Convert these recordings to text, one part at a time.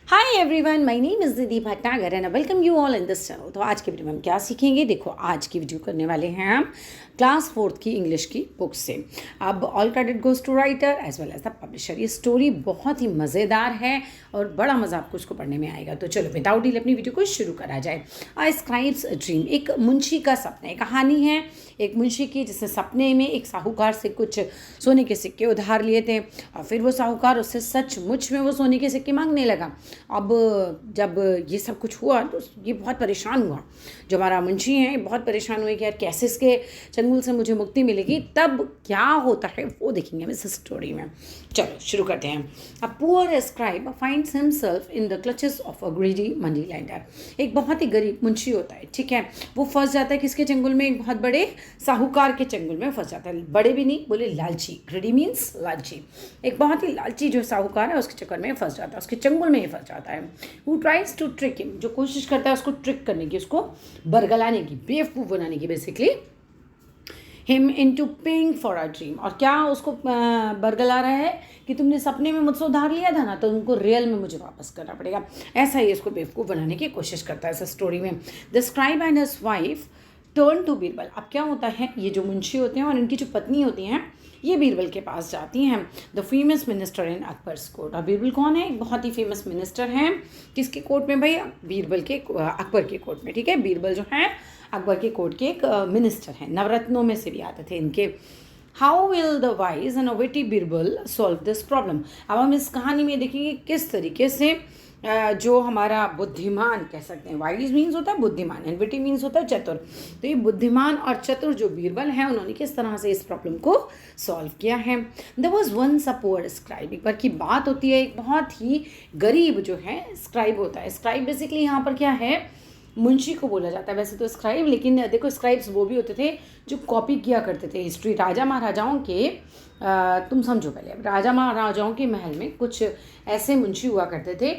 Hi everyone, my name is Nidhi Bhatnagar and welcome you all in this channel. तो आज की video में हम क्या सीखेंगे? देखो, आज की वीडियो करने वाले हैं हम क्लास 4th की इंग्लिश की बुक से। अब all credit goes to writer as well as the publisher. ये स्टोरी बहुत ही मज़ेदार है और बड़ा मज़ा आपको इसको पढ़ने में आएगा। तो चलो विदाउट डिले अपनी वीडियो को शुरू करा जाए। अ स्क्राइब्स ड्रीम, एक मुंशी का सपना। एक कहानी है एक मुंशी की जिसने सपने में एक साहूकार से कुछ सोने के सिक्के उधार लिए थे और फिर वो साहूकार उससे सचमुच में वो सोने के सिक्के मांगने लगा। अब जब ये सब कुछ हुआ तो ये बहुत परेशान हुआ। जो हमारा मुंशी है बहुत परेशान हुए कि यार कैसे इसके चंगुल से मुझे मुक्ति मिलेगी। तब क्या होता है वो देखेंगे हम इस स्टोरी में। चलो शुरू करते हैं। अ poor scribe finds himself in the clutches of a greedy money lender. एक बहुत ही गरीब मुंशी होता है, ठीक है। वो फंस जाता है किसके चंगुल में? एक बहुत बड़े साहूकार के चंगुल में फंस जाता है। बड़े भी नहीं, बोले लालची। ग्रीडी मीन्स लालची। एक बहुत ही लालची जो साहूकार है उसके चक्कर में फंस जाता है, उसके चंगुल में ही फंस जाता है। Who tries to trick him, जो कोशिश करता है उसको ट्रिक करने की, उसको बरगलाने की, बेवकूफ़ बनाने की, basically him into paying for a dream. और क्या उसको बरगला रहा है कि तुमने सपने में मुझसे उधार लिया था ना, तो उनको रियल में मुझे वापस करना पड़ेगा। ऐसा ही इसको बेवकूफ़ बनाने की कोशिश करता है इस स्टोरी में। The scribe and his wife turn to Birbal. अब क्या होता है, ये जो मुंशी होते हैं और इनकी जो पत्नी होती हैं ये बीरबल के पास जाती हैं। The famous minister in Akbar's court. अब बीरबल कौन है? एक बहुत ही फेमस मिनिस्टर हैं। किसके कोर्ट में भाई? बीरबल के अकबर के कोर्ट में, ठीक है। बीरबल जो है अकबर के कोर्ट के एक मिनिस्टर हैं। नवरत्नों में से भी आते थे इनके। How will the wise and witty Birbal solve this problem. अब हम इस कहानी में देखेंगे किस तरीके से जो हमारा बुद्धिमान कह सकते हैं, वाइज मीन्स होता है बुद्धिमान एंड विटी मीन्स होता है चतुर। तो ये बुद्धिमान और चतुर जो बीरबल हैं उन्होंने किस तरह से इस प्रॉब्लम को सॉल्व किया है। There was once a poor scribe. एक बार की बात होती है, एक बहुत ही गरीब जो है स्क्राइब होता है। स्क्राइब बेसिकली यहाँ पर क्या है, मुंशी को बोला जाता है वैसे तो स्क्राइब, लेकिन देखो स्क्राइब्स वो भी होते थे जो कॉपी किया करते थे हिस्ट्री। राजा महाराजाओं के तुम समझो पहले, राजा महाराजाओं के महल में कुछ ऐसे मुंशी हुआ करते थे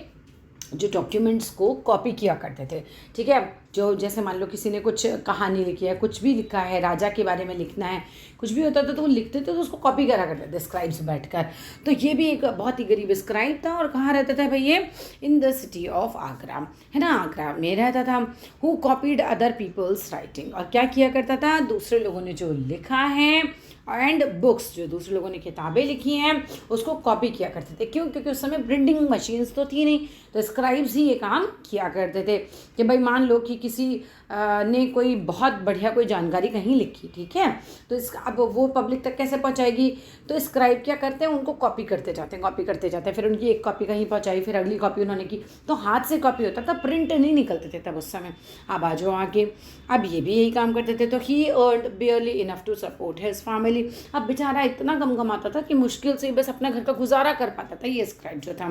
जो डॉक्यूमेंट्स को कॉपी किया करते थे, ठीक है। जो जैसे मान लो किसी ने कुछ कहानी लिखी है, कुछ भी लिखा है, राजा के बारे में लिखना है, कुछ भी होता था तो वो लिखते थे तो उसको कॉपी करा करते थे स्क्राइब्स बैठकर। तो ये भी एक बहुत ही गरीब स्क्राइब था। और कहाँ रहता था भाई ये? In the city of Agra, है ना, आगरा में रहता था। Who copied other people's writing. और क्या किया करता था? दूसरे लोगों ने जो लिखा है एंड बुक्स, जो दूसरे लोगों ने किताबें लिखी हैं उसको कॉपी किया करते थे। क्यों? क्योंकि उस समय प्रिंटिंग मशीन्स तो थी नहीं, तो स्क्राइब्स ही ये काम किया करते थे कि भाई मान लो कि किसी ने कोई बहुत बढ़िया कोई जानकारी कहीं लिखी, ठीक है, तो अब वो पब्लिक तक कैसे पहुंचाएगी? तो स्क्राइब क्या करते हैं, उनको कॉपी करते जाते हैं, कॉपी करते जाते हैं। फिर उनकी एक कॉपी कहीं पहुंचाई, फिर अगली कॉपी उन्होंने की। तो हाथ से कॉपी होता था, प्रिंट नहीं निकलते थे तब उस समय। अब आ जाओ आगे। अब ये भी यही काम करते थे। तो he earned barely enough to support his family. अब बेचारा इतना कम कमाता था कि मुश्किल से बस अपना घर का गुजारा कर पाता था ये स्क्राइब जो था।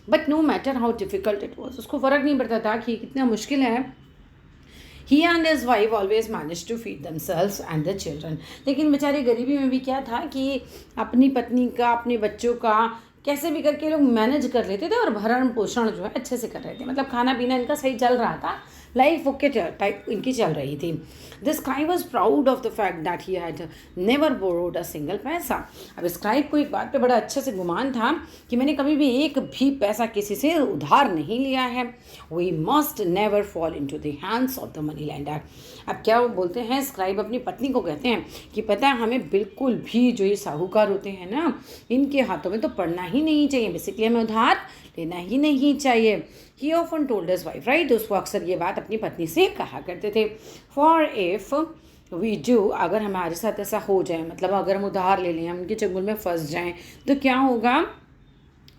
But no matter how difficult it was, उसको फ़र्क नहीं पड़ता था कि कितना मुश्किल है। He and his wife always manage to feed themselves and the children. लेकिन बेचारे गरीबी में भी क्या था कि अपनी पत्नी का, अपने बच्चों का कैसे भी करके लोग मैनेज कर लेते थे और भरण पोषण जो है अच्छे से कर रहे थे। मतलब खाना पीना इनका सही चल रहा था, लाइफ ओके टाइप इनकी चल रही थी। This scribe was proud of the fact that he had never borrowed a single पैसा। अब स्क्राइब को एक बात पे बड़ा अच्छे से गुमान था कि मैंने कभी भी एक भी पैसा किसी से उधार नहीं लिया है। We must never fall into the hands of the money lender. अब क्या वो बोलते हैं, स्क्राइब अपनी पत्नी को कहते हैं कि पता है हमें बिल्कुल भी जो ये साहूकार होते हैं ना, इनके हाथों में तो पड़ना ही नहीं चाहिए। बेसिकली हमें उधार लेना ही नहीं चाहिए। ही often told his wife, right, उसको अक्सर ये बात अपनी पत्नी से कहा करते थे। फॉर इफ वी डू, अगर हमारे साथ ऐसा हो जाए, मतलब अगर हम उधार ले लें, हम उनके चंगुल में फंस जाएं, तो क्या होगा?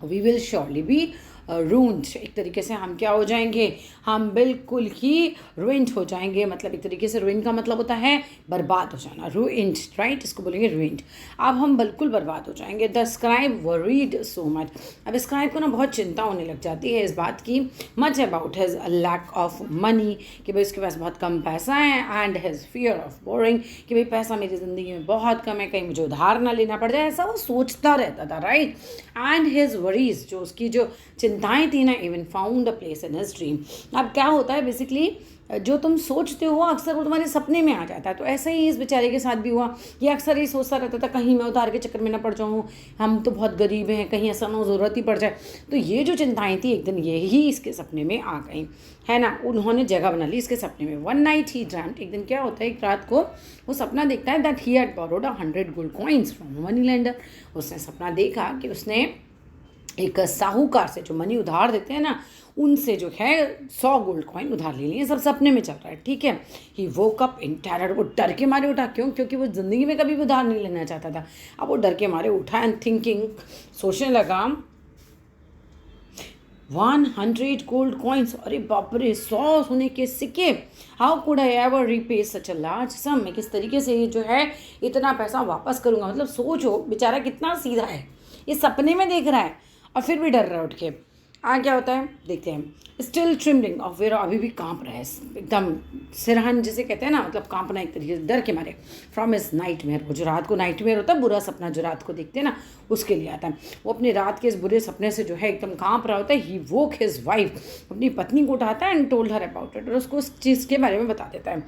We will surely be ruined. एक तरीके से हम क्या हो जाएंगे? हम बिल्कुल ही रुइंड हो जाएंगे। मतलब एक तरीके से रुइन का मतलब होता है बर्बाद हो जाना, रुइंड, राइट, इसको बोलेंगे रुइंड। अब हम बिल्कुल बर्बाद हो जाएंगे। The scribe worried so much. अब स्क्राइब को ना बहुत चिंता होने लग जाती है इस बात की, much about his lack of money, कि भाई उसके पास बहुत कम पैसा है, and his fear of borrowing, कि भाई पैसा मेरी ज़िंदगी में बहुत कम है, कहीं मुझे उधार ना लेना पड़ जाए, ऐसा वो सोचता रहता था, राइट। एंड हिज वरीज, जो उसकी जो चिंताएं थी ना, even found a place in his dream. अब क्या होता है बेसिकली, जो तुम सोचते हो अक्सर वो तुम्हारे सपने में आ जाता है। तो ऐसा ही इस बेचारे के साथ भी हुआ। ये अक्सर ही सोचता रहता था कहीं मैं उधार के चक्कर में ना पड़ जाऊँ, हम तो बहुत गरीब हैं, कहीं ऐसा ना ज़रूरत ही पड़ जाए। तो ये जो चिंताएं थी एक दिन यही इसके सपने में आ गई, है ना। उन्होंने जगह बना ली इसके सपने में। वन नाइट ही ड्रीम्ड, एक दिन क्या होता है, एक रात को वो सपना देखता है that he had borrowed 100 gold coins from money lender. उसने सपना देखा कि उसने एक साहूकार से, जो मनी उधार देते हैं ना, उनसे जो है 100 गोल्ड कॉइन उधार ले लिए। सब सपने में चल रहा है, ठीक है। ही वोक अप इन टेरर, वो डर के मारे उठा। क्यों? क्योंकि वो ज़िंदगी में कभी भी उधार नहीं लेना चाहता था। अब वो डर के मारे उठा एंड थिंकिंग, सोचने लगा 100 गोल्ड कॉइन्स, अरे बाप रे, 100 सोने के सिक्के। How could I ever repay such a large सम, मैं किस तरीके से ये जो है इतना पैसा वापस करूँगा। मतलब सोचो बेचारा कितना सीधा है, ये सपने में देख रहा है और फिर भी डर रहा है उठ के। क्या होता है देखते हैं। स्टिल ट्रिम्बलिंग ऑफ वेयर, अभी भी कांप रहा है एकदम, सिरहन जिसे कहते हैं ना, मतलब कांपना एक तरीके से डर के मारे। फ्रॉम हिज नाइटमेयर, वो जो रात को नाइटमेयर होता है, बुरा सपना जो रात को देखते हैं ना, उसके लिए आता है। वो अपने रात के इस बुरे सपने से जो है एकदम कांप रहा होता है। ही वोक हिज वाइफ, अपनी पत्नी को उठाता है and told her about it, और उसको उस चीज़ के बारे में बता देता है।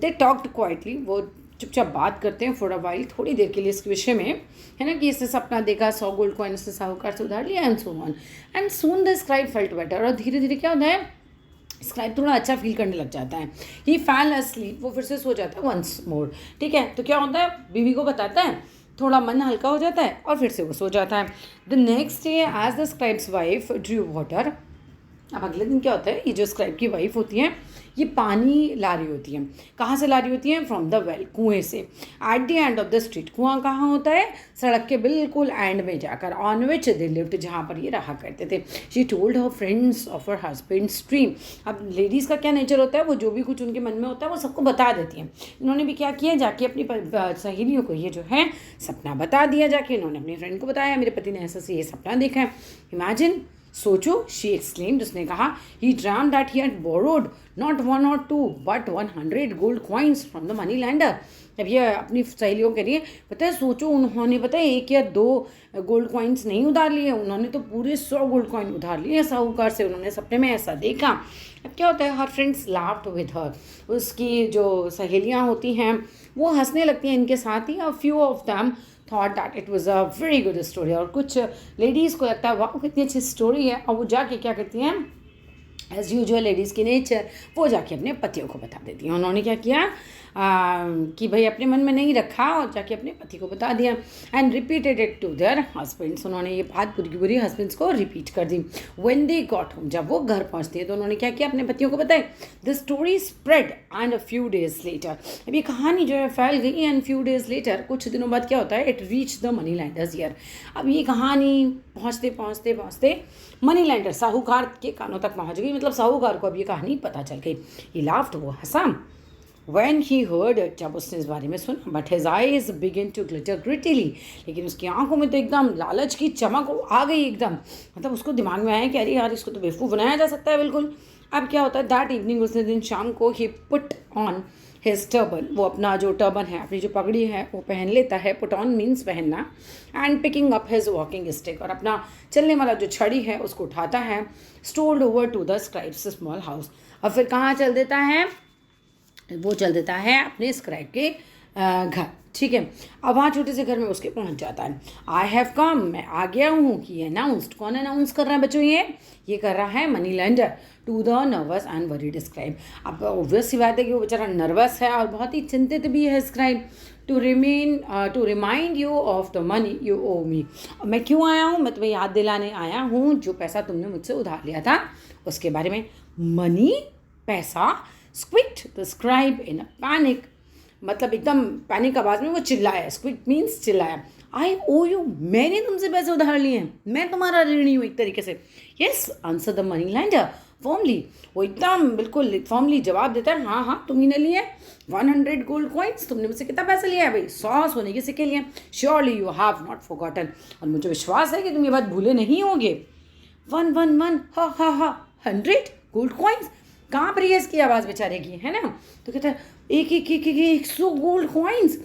दे टॉक्ड क्वाइटली, वो चुपचाप बात करते हैं फॉर अ वाइल, थोड़ी देर के लिए इस विषय में, है ना, कि इसने सपना देखा, 100 गोल्ड कॉइन इसने साहूकार से उधार लिया and so on. And soon the scribe felt better, और धीरे धीरे क्या होता है, स्क्राइब थोड़ा अच्छा फील करने लग जाता है। ही फैल अस्लीप, वो फिर से सो जाता है वंस मोर, ठीक है। तो क्या होता है, बीवी को बताता है, थोड़ा मन हल्का हो जाता है और फिर से वो सो जाता है। The next day as the scribe's wife drew water, अब अगले दिन क्या होता है, ये जो स्क्राइब की वाइफ होती है ये पानी ला रही होती है। कहाँ से ला रही होती है? फ्रॉम द वेल, कुएं से। At the end of the street, कुआं कहाँ होता है? सड़क के बिल्कुल एंड में जाकर। ऑन विच दे लिव्ड, जहाँ पर ये रहा करते थे। She told her friends of her husband's dream. अब लेडीज़ का क्या नेचर होता है, वो जो भी कुछ उनके मन में होता है वो सबको बता देती हैं। इन्होंने भी क्या किया, जाके अपनी सहेलियों को ये जो है सपना बता दिया। जाके इन्होंने अपनी फ्रेंड को बताया, मेरे पति ने ऐसा से ये सपना देखा है। इमेजिन, सोचो, शी एक्सक्लेम्ड, उसने कहा, he dreamed that he had borrowed not 1 or 2 but 100 gold coins from the money lender. अब ये अपनी सहेलियों के लिए, पता है, सोचो, उन्होंने पता है 1 या 2 गोल्ड कॉइन्स नहीं उधार लिए, उन्होंने तो पूरे 100 गोल्ड कॉइन उधार लिए साहूकार से। उन्होंने सपने में ऐसा देखा। अब क्या होता है, हर फ्रेंड्स लाफ्ड विद हर, उसकी जो सहेलियाँ होती हैं वो हंसने लगती हैं इनके साथ ही। और few of them thought that it was a very good story, और कुछ लेडीज़ को लगता है वाह कितनी अच्छी स्टोरी है, और वो जाके क्या करती हैं, एज़ यूजुअल लेडीज़ की नेचर, वो जाके अपने पतियों को बता देती हैं। उन्होंने क्या किया कि भाई अपने मन में नहीं रखा और जाके अपने पति को बता दिया। And repeated it to their husbands, उन्होंने ये बात पूरी की पूरी हस्बैंड्स को रिपीट कर दी। व्हेन दे गॉट होम, जब वो घर पहुंचते हैं तो उन्होंने क्या किया, अपने पतियों को बताया। The story spread and a few days later, अब ये कहानी जो है फैल गई। एंड फ्यू डेज लेटर, कुछ दिनों बाद क्या होता है, it reach the money landers year. अब ये कहानी पहुँचते पहुँचते पहुँचते मनी लैंडर, साहूकार के कानों तक पहुँच गई। मतलब साहूकार को अब ये कहानी पता चल गई। ही लाफ्ड, वो हंसा। When he heard it, जब उसने इस बारे में सुना, but his eyes began to glitter greedily, लेकिन उसकी आंखों में तो एकदम लालच की चमक आ गई एकदम। मतलब उसको दिमाग में आया कि अरे यार, इसको तो बेवकूफ़ बनाया जा सकता है बिल्कुल। अब क्या होता है, दैट इवनिंग, उस दिन शाम को, he put on his turban, वो अपना जो टर्बन है, अपनी जो पगड़ी है वो पहन लेता है। पुट ऑन मीन्स पहनना। And picking up his walking stick, और अपना चलने वाला जो छड़ी है उसको उठाता है। Strolled over to the scribe's small house, और फिर कहाँ चल देता है, वो चल देता है अपने स्क्राइब के घर, ठीक है। अब वहाँ छोटे से घर में उसके पहुँच जाता है। आई हैव कम, मैं आ गया हूँ, कि अनाउंसड, कौन अनाउंस कर रहा है बच्चों, ये कर रहा है money lender, to the nervous and worried scribe. अब ऑब्वियस सी बात है कि वो बेचारा नर्वस है और बहुत ही चिंतित भी है scribe. To remind you of the money you owe me, मैं क्यों आया हूँ, मैं तुम्हें याद दिलाने आया हूँ जो पैसा तुमने मुझसे उधार लिया था उसके बारे में। मनी, पैसा। Squeaked the scribe in a panic, मतलब एकदम पैनिक आवाज़ में वो चिल्लाया। स्क्विक्ड मीन्स चिल्लाया। आई ओ यू, मैंने तुमसे पैसे उधार लिए हैं, मैं तुम्हारा ऋणी हूँ एक तरीके से। Yes, answer the money lander formally, वो एकदम बिल्कुल फॉर्मली जवाब देता है, हाँ हाँ तुम ही ने लिए 100 गोल्ड कॉइन्स, तुमने मुझसे कितना पैसा लिया है भाई, 100 सोने के सिक्के लिए। Surely you have not forgotten, और मुझे विश्वास है कि तुम ये बात भूले नहीं होगे। 111 हा हा हा 100 गोल्ड कॉइन्स, कहाँ पर इसकी आवाज़ बेचारे की, है ना। तो कहता है 100 गोल्ड कॉइन्स।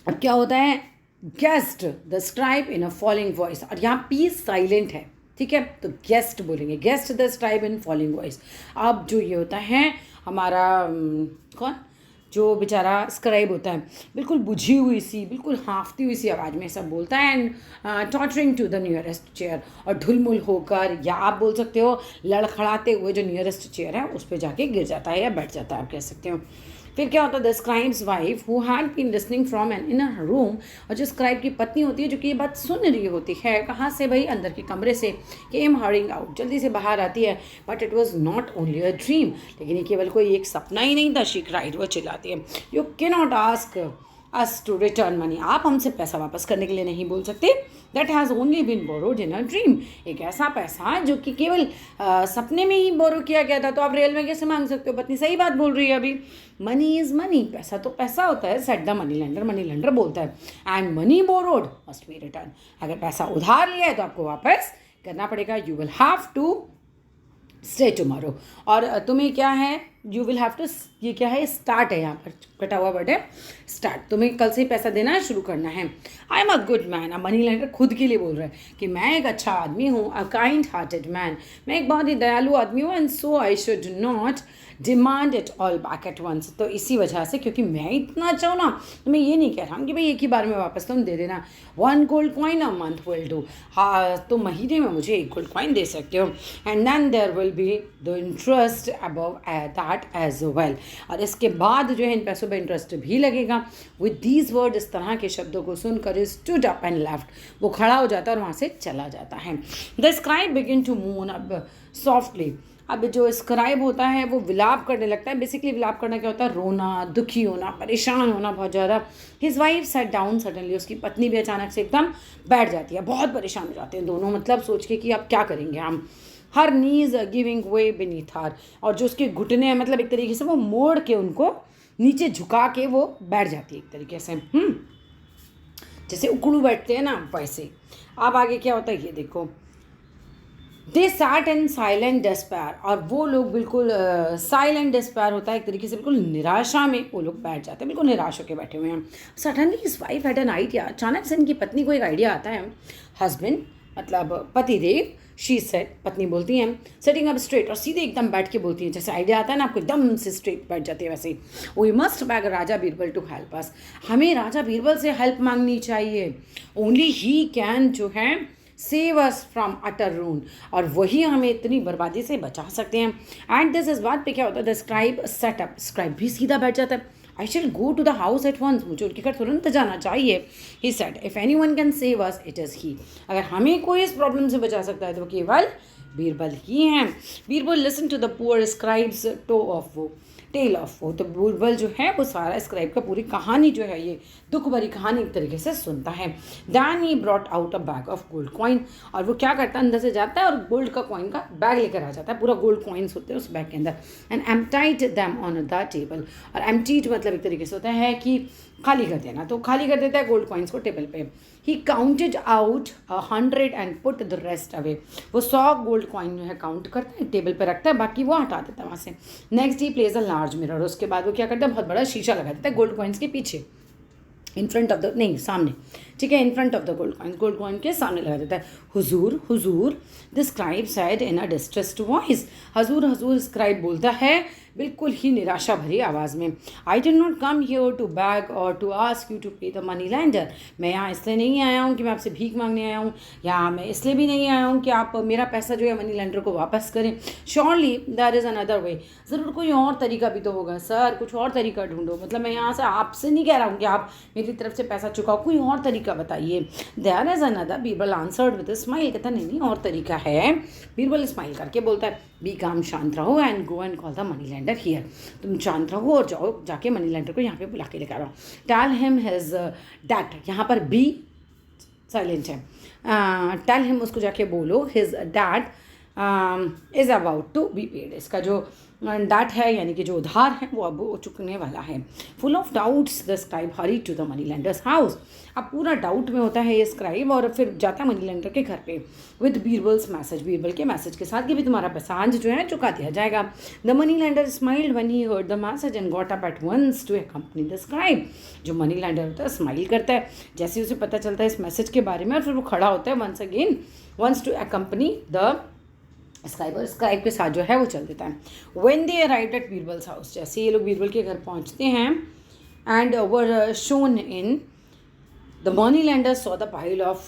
अब क्या होता है, guest the scribe in a falling voice, और यहाँ पी साइलेंट है, ठीक है, तो गेस्ट बोलेंगे, guest the scribe in following voice. अब जो ये होता है हमारा कौन, जो बेचारा स्क्राइब होता है, बिल्कुल बुझी हुई सी, बिल्कुल हाँफती हुई सी आवाज़ में सब बोलता है, and tottering to the nearest chair, और ढुलमुल होकर, या आप बोल सकते हो लड़खड़ाते हुए जो नियरेस्ट चेयर है उस पर जाके गिर जाता है या बैठ जाता है, आप कह सकते हो। फिर क्या होता है, the scribe's wife who had been listening from an in room, और जो स्क्राइब की पत्नी होती है जो कि ये बात सुन रही होती है, कहाँ से भाई, अंदर के कमरे से, केम हरिंग आउट, जल्दी से बाहर आती है, but it was not only a dream, लेकिन ये केवल कोई एक सपना ही नहीं था, शी क्राइड, वो चिल्लाती है, you can not ask us to return money, आप हमसे पैसा वापस करने के लिए नहीं बोल सकते, that has only been borrowed in a dream, एक ऐसा पैसा जो कि केवल सपने में ही बोरो किया गया था, तो आप रियल में कैसे मांग सकते हो। पत्नी सही बात बोल रही है अभी, मनी इज़ मनी, पैसा तो पैसा होता है, set the money lender, money lender बोलता है, and money borrowed must be return, अगर पैसा उधार लिया है तो आपको वापस करना पड़ेगा, you will have to stay tomorrow, और तुम्हें क्या है, यू विल हैव टू, ये क्या है, स्टार्ट है, यहाँ पर कटा हुआ वर्ड है स्टार्ट, तुम्हें कल से ही पैसा देना शुरू करना है। I am a good man, अब मनी लेंडर खुद के लिए बोल रहा है कि मैं एक अच्छा आदमी हूँ, अ काइंड हार्टेड मैन, मैं एक बहुत ही दयालु आदमी हूँ, and so I should not demand it all back at once, तो इसी वजह से, क्योंकि मैं इतना अच्छा हूँ ना, तो मैं ये नहीं कह रहा हूँ कि भाई एक ही बार में वापस तुम दे देना, 1 gold coin a month will do, हाँ तो महीने में मुझे 1 गोल्ड कॉइन दे सकते हो, and then there will be the interest above that as well, और इसके बाद जो है इन पैसों पर इंटरेस्ट भी लगेगा। विद दीज वर्ड, इस तरह के शब्दों को सुनकर स्टूड अप एंड लेफ्ट, वो खड़ा हो जाता है और वहाँ से चला जाता है। The scribe begin to moan अब सॉफ्टली, अब जो स्क्राइब होता है वो विलाप करने लगता है, बेसिकली विलाप करना क्या होता है, रोना, दुखी होना, परेशान होना बहुत ज़्यादा। His wife set down suddenly, उसकी पत्नी भी अचानक से एकदम बैठ जाती है, बहुत परेशान हो जाते हैं दोनों, मतलब सोच के कि अब क्या करेंगे हम। हर नीज गिविंग वे बीनीथ हर, और जो उसके घुटने हैं, मतलब एक तरीके से वो मोड़ के उनको नीचे झुका के वो बैठ जाती है एक तरीके से, जैसे उकड़ू बैठते हैं ना वैसे। अब आगे क्या होता है ये देखो, दे सैट इन साइलेंट डिस्पेयर, और वो लोग बिल्कुल साइलेंट डिस्पेयर होता है एक तरीके से, बिल्कुल निराशा में वो लोग बैठ जाते हैं, बिल्कुल निराश होकर बैठे हुए हैं। Suddenly his wife had an idea, अचानक से इनकी पत्नी को एक आइडिया आता है। हस्बैंड मतलब पतिदेव, शी सेट, पत्नी बोलती हैं, सेटिंग अप स्ट्रेट, और सीधे एकदम बैठ के बोलती हैं, जैसे आइडिया आता है ना आपको, एकदम से स्ट्रेट बैठ जाती है वैसे ही। We must beg Raja Birbal to help us, हमें राजा बीरबल से हेल्प मांगनी चाहिए, ओनली ही कैन जो है सेव अस फ्रॉम अटर रून, और वही हमें इतनी बर्बादी से बचा सकते हैं। एंड दिस इस बात पे क्या होता है, द स्क्राइब सेटअप, स्क्राइब भी सीधा बैठ जाता है, I shall go to the house at once, मुझे उनके घर तुरंत जाना चाहिए। He said if anyone can save us it is he, अगर हमें कोई इस प्रॉब्लम से बचा सकता है तो केवल बीरबल ही हैं। Birbal listen to the poor scribe's tale of woe tale of woe, तो बीरबल जो है वो सारा स्क्राइब का पूरी कहानी जो है, ये दुख भरी कहानी एक तरीके से सुनता है। Then he brought out a bag of gold coin, और वो क्या करता है, अंदर से जाता है और गोल्ड का कॉइन का बैग लेकर आ जाता है, पूरा गोल्ड कॉइन्स होते हैं उस बैग के अंदर, and emptied them on the table, और एम्प्टीड मतलब एक तरीके से होता है कि खाली कर देना, तो खाली कर देता है गोल्ड कॉइन्स को टेबल पे। He counted out 100 and put the rest away, वो 100 गोल्ड कॉइन जो है काउंट करता है, टेबल पे रखता है, बाकी वो हटा देता है वहाँ से। Next he place a large mirror, उसके बाद वो क्या करता है, बहुत बड़ा शीशा लगा देता है गोल्ड कॉइन्स के पीछे, इन फ्रंट ऑफ द, नहीं सामने, ठीक है, in front of the gold coin के सामने लगा देता है। हुजूर हुजूर, the scribe said in a distressed voice, Hazur Hazur scribe बोलता है बिल्कुल ही निराशा भरी आवाज़ में। I did not come here to beg और to ask you to pay the money lender, मैं यहाँ इसलिए नहीं आया हूँ कि मैं आपसे भीख मांगने आया हूँ, या मैं इसलिए भी नहीं आया हूँ कि आप मेरा पैसा जो है मनी लैंडर को वापस करें। Surely there is another way, ज़रूर कोई और तरीका भी तो होगा सर, कुछ और तरीका ढूंढो, मतलब मैं यहाँ से आपसे नहीं कह रहा हूँ कि आप मेरी तरफ से पैसा चुकाओ, कोई और तरीका बताइए। There is another, Birbal answered with a smile, कहता नहीं और तरीका है। बीरबल स्माइल करके बोलता है, बी काम, शांत रहो, and go and call the money lander here, तुम शांत रहो और जाओ जाके मनी लैंडर को यहाँ पे बुला के लेकर आओ। टेल हिम हिज डैट, यहाँ पर बी साइलेंट है, टेल हिम उसको जाके बोलो, his debt is about to be paid. इसका जो डेट है यानी कि जो उधार है वो अब चुकने वाला है। Full of doubts the scribe hurried to the money lenders house. अब पूरा डाउट में होता है ये स्क्राइब और फिर जाता है मनी लेंडर के घर पे विद बीरबल्स मैसेज, बीरबल के मैसेज के साथ कि भी तुम्हारा पैसा आज जो है चुका दिया जाएगा। The money lender smiled when he heard the message and got up at once to accompany the scribe. जो मनी लेंडर होता है स्माइल करता है जैसे उसे पता चलता है इस मैसेज के बारे में और फिर वो खड़ा होता है once to accompany the scribe और स्क्राइब के साथ जो है वो चल देता है। When they arrived at Birbal's house, जैसे ये लोग बीरबल के घर पहुंचते हैं and were shown in the money lender saw the pile of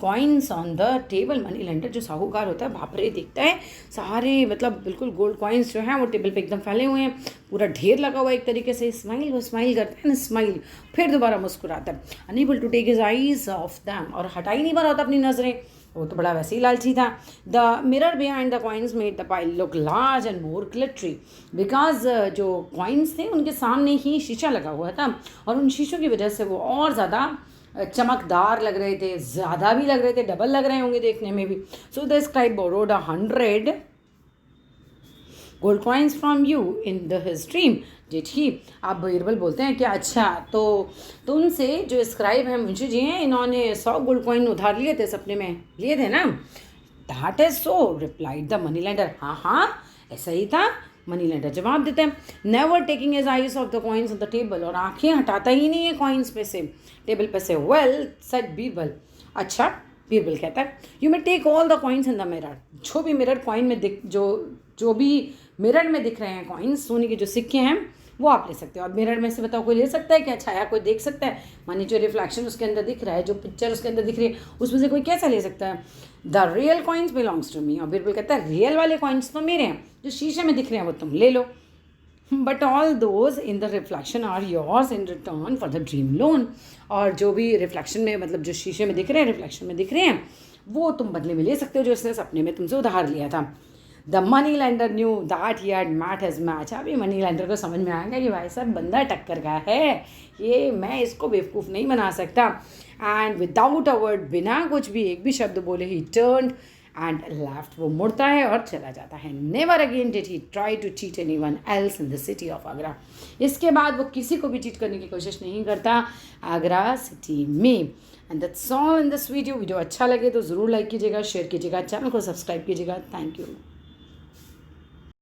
coins on the table. Money lender जो साहूकार होता है बाप रे देखता है सारे मतलब बिल्कुल गोल्ड कॉइन्स जो हैं वो टेबल पे एकदम फैले हुए हैं, पूरा ढेर लगा हुआ है एक तरीके से। वो स्माइल करता है ना, स्माइल फिर दोबारा मुस्कुराता है। Unable to take his eyes off them, और हटा ही नहीं पा रहा था अपनी नजरें, वो तो बड़ा वैसे ही लालची था। The mirror behind the coins made the pile look large and more glittery because जो कॉइन्स थे उनके सामने ही शीशा लगा हुआ था और उन शीशों की वजह से वो और ज़्यादा चमकदार लग रहे थे, ज़्यादा भी लग रहे थे, डबल लग रहे होंगे देखने में भी। So the scribe borrowed 100 gold coins from you in the his dream did he. आप बीरबल बोलते हैं कि अच्छा तो उनसे जो स्क्राइब हैं मुंशी जी हैं इन्होंने 100 गोल्ड कॉइन उधार लिए थे, सपने में लिए थे ना। That is so replied the money lender. हाँ ऐसा ही था, मनी लेंडर जवाब देते हैं। Never taking his eyes of the coins on the table, और आंखें हटाता ही नहीं है कॉइन्स पे से, टेबल पे से। वेल सेड बीरबल, अच्छा बीरबल कहता है you may take all the coins in the mirror. जो भी मिरर कॉइन में जो भी मिरर में दिख रहे हैं कॉइन्स, सोने के जो सिक्के हैं वो आप ले सकते हो। और मिरर में से बताओ कोई ले सकता है क्या? छाया कोई देख सकता है? मानी जो रिफ्लेक्शन उसके अंदर दिख रहा है, जो पिक्चर उसके अंदर दिख रही है, उसमें से कोई कैसा ले सकता है? The real coins belongs to me. और बिरबल कहता है रियल वाले कॉइन्स तो मेरे हैं, जो शीशे में दिख रहे हैं वो तुम ले लो। But all those in the reflection are yours in return for the dream loan. और जो भी रिफ्लेक्शन में मतलब जो शीशे में दिख रहे हैं, रिफ्लेक्शन में दिख रहे हैं, वो तुम बदले में ले सकते हो जो इसने सपने में तुमसे उधार लिया था। The money lender knew that he had met his match. अभी मनी लेंडर को समझ में आएगा कि भाई साहब बंदा टक्कर का है, ये मैं इसको बेवकूफ़ नहीं बना सकता। एंड विदाउट अ वर्ड, बिना कुछ भी एक भी शब्द बोले, ही टर्न्ड एंड लेफ्ट। वो मुड़ता है और चला जाता है। Never again did he try to cheat anyone else in the city of Agra. इसके बाद वो किसी को भी चीट करने की कोशिश नहीं करता आगरा सिटी में। And that's all in this video. Video अच्छा लगे तो ज़रूर लाइक कीजिएगा, शेयर कीजिएगा, चैनल को सब्सक्राइब कीजिएगा। Thank you.